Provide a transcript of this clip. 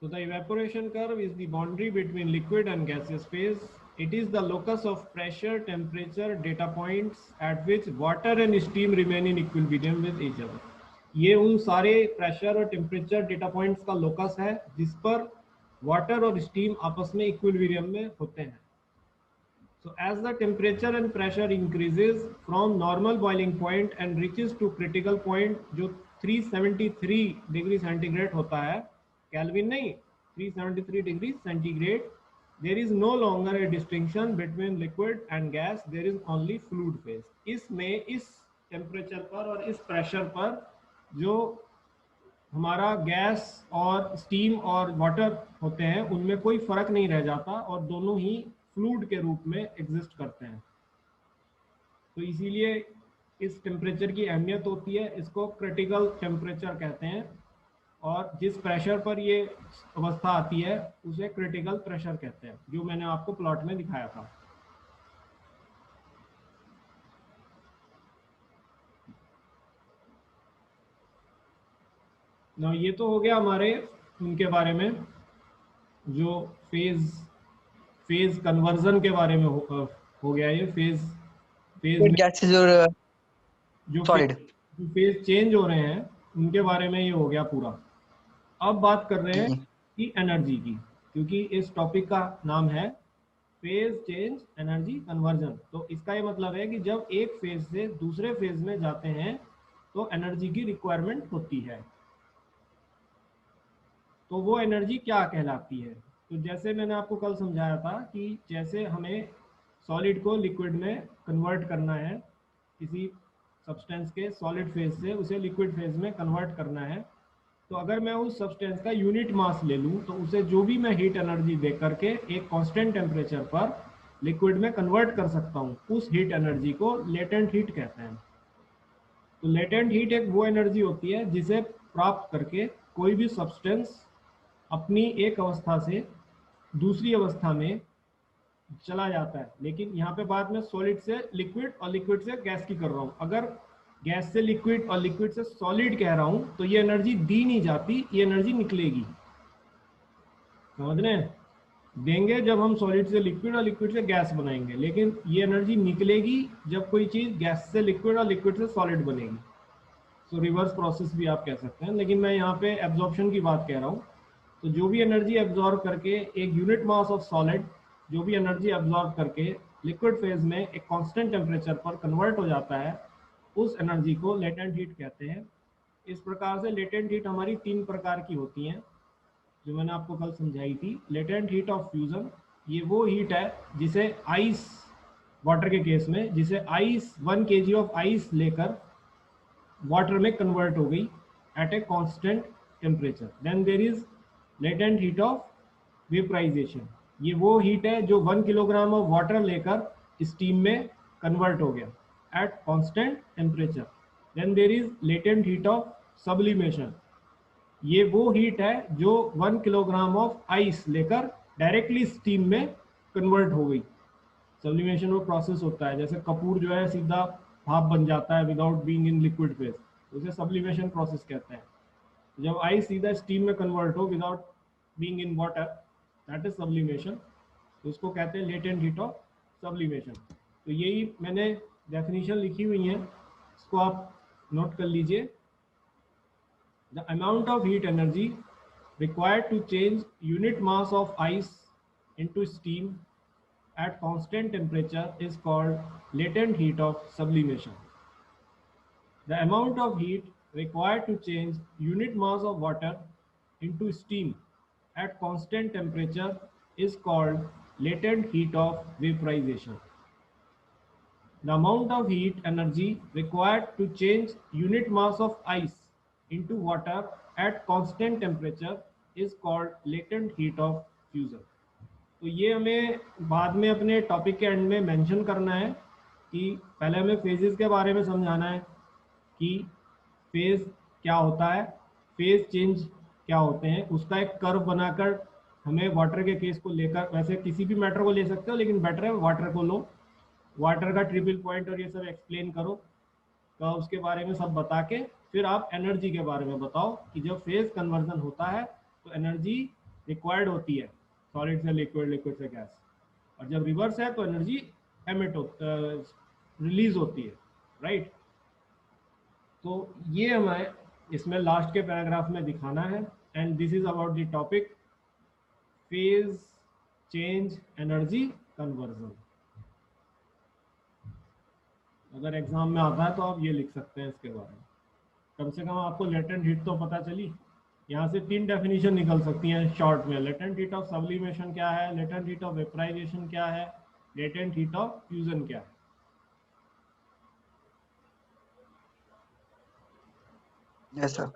So the evaporation curve is the boundary between liquid and gaseous phase. It is the locus of pressure, temperature, data points at which water and steam remain in equilibrium with each other. ये उन सारे pressure और temperature data points का locus है जिस पर water और steam आपस में इक्विलिब्रियम में होते हैं. So as the temperature and pressure increases from normal boiling point and reaches to critical point जो 373 डिग्री सेंटीग्रेड होता है, केल्विन नहीं, 373 degree centigrade, there is no longer a distinction between liquid and gas, there is only fluid phase. इसमें इस temperature पर और इस pressure पर जो हमारा गैस और स्टीम और वाटर होते हैं उनमें कोई फर्क नहीं रह जाता और दोनों ही फ्लूइड के रूप में एग्जिस्ट करते हैं. तो इसीलिए इस टेम्परेचर की अहमियत होती है. इसको क्रिटिकल टेम्परेचर कहते हैं और जिस प्रेशर पर ये अवस्था आती है उसे क्रिटिकल प्रेशर कहते हैं, जो मैंने आपको प्लॉट में दिखाया था. ना ये तो हो गया हमारे उनके बारे में जो फेज कन्वर्जन के बारे में हो गया. ये फेज में गैसेस और जो सॉलिड फेज चेंज हो रहे हैं उनके बारे में ये हो गया पूरा. अब बात कर रहे हैं कि एनर्जी की, क्योंकि इस टॉपिक का नाम है फेज चेंज एनर्जी कन्वर्जन. तो इसका ये मतलब है कि जब एक फेज से दूसरे फेज में जाते हैं तो एनर्जी की रिक्वायरमेंट होती है. तो वो एनर्जी क्या कहलाती है? तो जैसे मैंने आपको कल समझाया था कि जैसे हमें सॉलिड को लिक्विड में कन्वर्ट करना है, किसी सब्सटेंस के सॉलिड फेज से उसे लिक्विड फेज में कन्वर्ट करना है, तो अगर मैं उस सब्सटेंस का यूनिट मास ले लूँ तो उसे जो भी मैं हीट एनर्जी दे करके एक कांस्टेंट टेम्परेचर पर लिक्विड में कन्वर्ट कर सकता हूँ, उस हीट एनर्जी को लेटेंट हीट कहते हैं. तो लेटेंट हीट एक वो एनर्जी होती है जिसे प्राप्त करके कोई भी सब्सटेंस अपनी एक अवस्था से दूसरी अवस्था में चला जाता है. लेकिन यहाँ पे बात मैं सॉलिड से लिक्विड और लिक्विड से गैस की कर रहा हूँ. अगर गैस से लिक्विड और लिक्विड से सॉलिड कह रहा हूँ तो ये एनर्जी दी नहीं जाती, ये एनर्जी निकलेगी. समझ रहे हैं? देंगे जब हम सॉलिड से लिक्विड और लिक्विड से गैस बनाएंगे, लेकिन ये एनर्जी निकलेगी जब कोई चीज़ गैस से लिक्विड और लिक्विड से सॉलिड बनेगी. तो रिवर्स प्रोसेस भी आप कह सकते हैं, लेकिन मैं यहाँ पे एब्जॉर्प्शन की बात कह रहा हूँ. तो जो भी एनर्जी एब्जॉर्ब करके एक यूनिट मास ऑफ सॉलिड जो भी एनर्जी एब्जॉर्ब करके लिक्विड फेज में एक कांस्टेंट टेम्परेचर पर कन्वर्ट हो जाता है, उस एनर्जी को लेटेंट हीट कहते हैं. इस प्रकार से लेटेंट हीट हमारी 3 प्रकार की होती हैं जो मैंने आपको कल समझाई थी. लेटेंट हीट ऑफ फ्यूजन, ये वो हीट है जिसे आइस, वाटर के केस में जिसे आइस 1 kg ऑफ आइस लेकर वाटर में कन्वर्ट हो गई at a constant temperature. Then there is latent heat of vaporisation, ये वो हीट है जो 1 किलोग्राम ऑफ वाटर लेकर स्टीम में कन्वर्ट हो गया at constant temperature. Then there is latent heat of sublimation, ये वो हीट है जो 1 किलोग्राम ऑफ आइस लेकर डायरेक्टली स्टीम में कन्वर्ट हो गई. सब्लिमेशन वो प्रोसेस होता है, जैसे कपूर जो है सीधा भाप बन जाता है without being in liquid phase, उसे सब्लिमेशन प्रोसेस कहते हैं. जब आइस सीधा स्टीम में कन्वर्ट हो without being in water, that is sublimation. तो उसको कहते हैं लेटेंट हीट ऑफ सब्लिमेशन. तो यही मैंने डेफिनेशन लिखी हुई है, इसको आप नोट कर लीजिए. The amount of heat energy required to change unit mass of ice into steam at constant temperature is called latent heat of sublimation. The amount of heat required to change unit mass of water into steam at constant temperature is called latent heat of vaporization. The amount of heat energy required to change unit mass of ice into water at constant temperature is called latent heat of fusion. तो ये हमें बाद में अपने topic के and में mention करना है कि पहले हमें फेजेस के बारे में समझाना है कि फेज क्या होता है, फेज चेंज क्या होते हैं, उसका एक कर्व बनाकर हमें वाटर के केस को लेकर, वैसे किसी भी मैटर को ले सकते हो लेकिन बेटर है वाटर को लो, वाटर का ट्रिपल पॉइंट और ये सब एक्सप्लेन करो, तो उसके बारे में सब बता के फिर आप एनर्जी के बारे में बताओ कि जब फेज कन्वर्जन होता है तो एनर्जी रिक्वायर्ड होती है सॉलिड से लिक्विड, लिक्विड से गैस, और जब रिवर्स है तो एनर्जी एमिट रिलीज होती है, राइट। तो ये हमें इसमें लास्ट के पैराग्राफ में दिखाना है, and this is about the topic phase change energy conversion. अगर एग्जाम में आता है तो आप ये लिख सकते हैं इसके बारे में, कम से कम आपको लेटेंट हीट तो पता चली। यहाँ से 3 डेफिनेशन निकल सकती हैं शॉर्ट में। लेटेंट हीट ऑफ सब्लिमेशन क्या है, लेटेंट हीट ऑफ वेपराइजेशन क्या है, लेटेंट हीट ऑफ फ्यूजन क्या है। Yes sir.